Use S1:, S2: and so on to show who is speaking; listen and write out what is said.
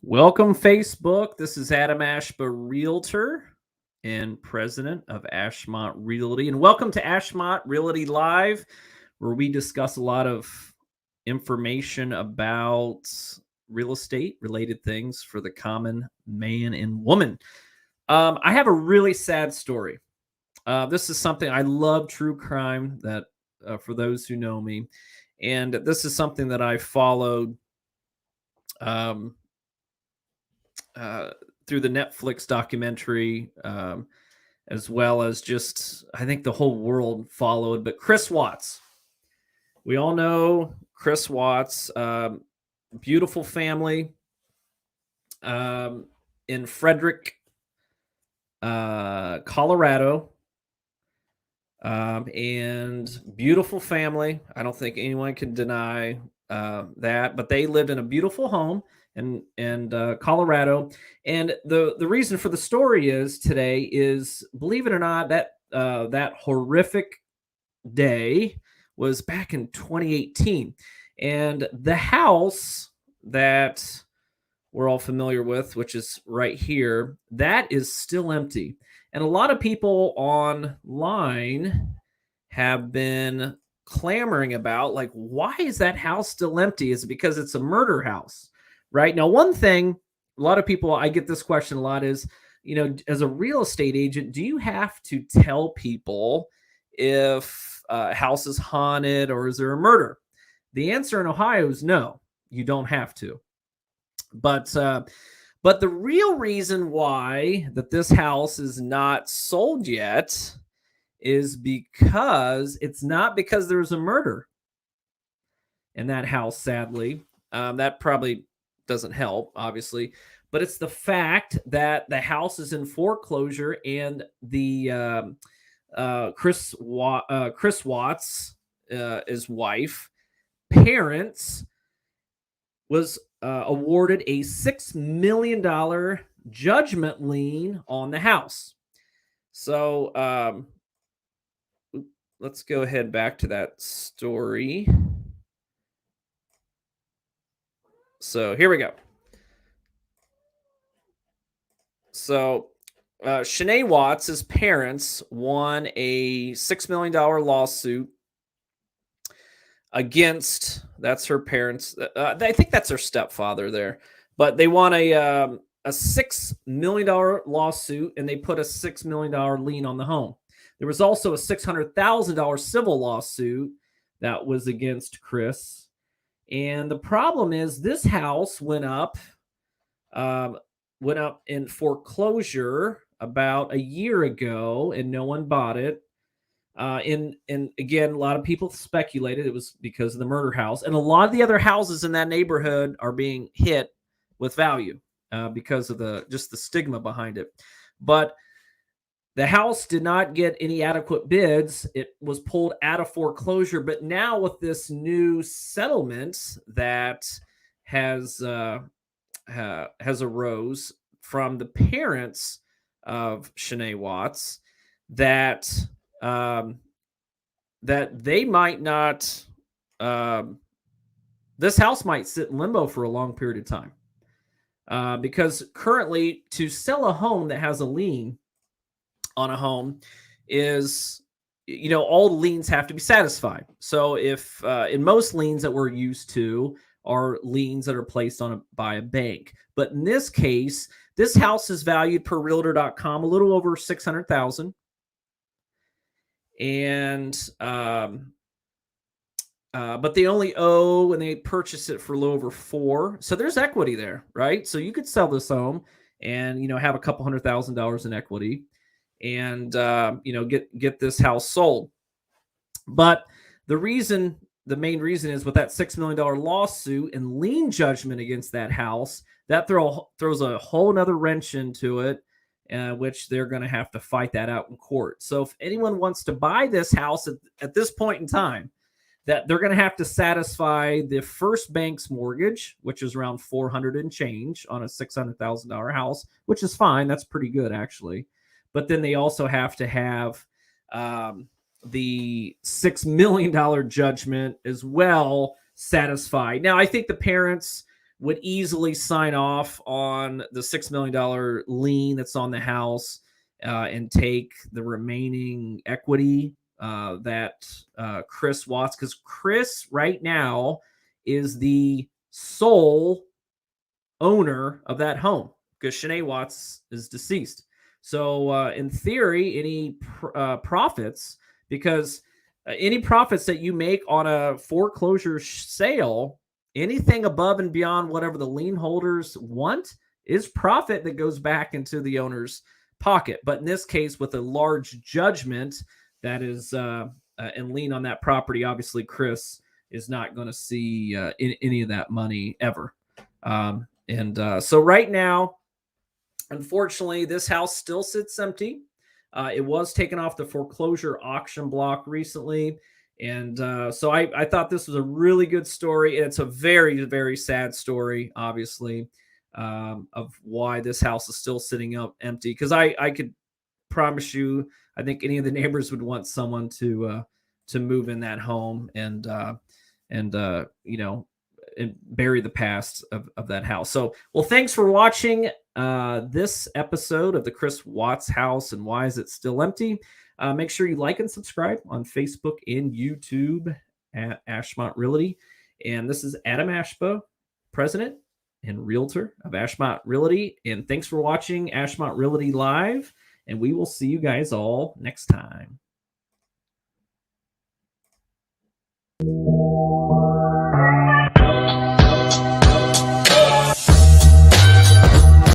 S1: Welcome, Facebook. This is Adam Ashba, Realtor and President of Ashmont Realty. And welcome to Ashmont Realty Live, where we discuss a lot of information about real estate related things for the common man and woman. I have a really sad story. This is something I love, true crime, that for those who know me. And this is something that I followed through the Netflix documentary, as well as just, I think the whole world followed. But Chris Watts, we all know Chris Watts, beautiful family in Frederick, Colorado, and beautiful family. I don't think anyone can deny that, but they lived in a beautiful home in Colorado. And the reason for the story is today is, believe it or not, that that horrific day was back in 2018. And the house that we're all familiar with, which is right here, that is still empty. And a lot of people online have been clamoring about, like, why is that house still empty? Is it because it's a murder house? Right now, one thing, a lot of people, I get this question a lot, is, as a real estate agent, do you have to tell people if a house is haunted or is there a murder? The answer in Ohio is no, you don't have to. But the real reason why that this house is not sold yet is because it's not because there's a murder in that house, sadly. That probably doesn't help, obviously, but it's the fact that the house is in foreclosure, and the Chris Watts, his wife, parents, was awarded a $6 million judgment lien on the house. So let's go ahead back to that story. So here we go. So Shanann Watts' parents won a $6 million lawsuit against, that's her parents. I think that's her stepfather there. But they won a $6 million lawsuit, and they put a $6 million lien on the home. There was also a $600,000 civil lawsuit that was against Chris. And the problem is, this house went up in foreclosure about a year ago, and no one bought it. And again, a lot of people speculated it was because of the murder house, and a lot of the other houses in that neighborhood are being hit with value because of the stigma behind it. But the house did not get any adequate bids. It was pulled out of foreclosure. But now, with this new settlement that has arose from the parents of Shanann Watts, that they might not, this house might sit in limbo for a long period of time. Because currently, to sell a home that has a lien on a home is, all the liens have to be satisfied. So if in most liens that we're used to are liens that are placed on by a bank, but in this case, this house is valued per realtor.com a little over $600,000, and but they only owe, when they purchase it, for a little over $4. So there's equity there, right? So you could sell this home and have a couple $100,000 in equity, and get this house sold. But the main reason is, with that $6 million lawsuit and lien judgment against that house, that throws a whole nother wrench into it, which they're going to have to fight that out in court. So if anyone wants to buy this house at this point in time, that they're going to have to satisfy the first bank's mortgage, which is around $400 and change on a $600,000 house, which is fine. That's pretty good, actually. but then they also have to have the $6 million judgment as well satisfied. Now, I think the parents would easily sign off on the $6 million lien that's on the house and take the remaining equity that Chris Watts, because Chris right now is the sole owner of that home because Shanann Watts is deceased. So in theory, any profits, because any profits that you make on a foreclosure sale, anything above and beyond whatever the lien holders want is profit that goes back into the owner's pocket. But in this case, with a large judgment that is and lien on that property, obviously Chris is not going to see any of that money ever. So right now, unfortunately, this house still sits empty. It was taken off the foreclosure auction block recently. And so I thought this was a really good story. It's a very, very sad story, obviously, of why this house is still sitting up empty. Because I could promise you, I think any of the neighbors would want someone to move in that home and you know, and bury the past of that house. So, well, thanks for watching this episode of the Chris Watts house and why is it still empty. Make sure you like and subscribe on Facebook and YouTube at Ashmont Realty. And this is Adam Ashba, president and realtor of Ashmont Realty. And thanks for watching Ashmont Realty Live. And we will see you guys all next time.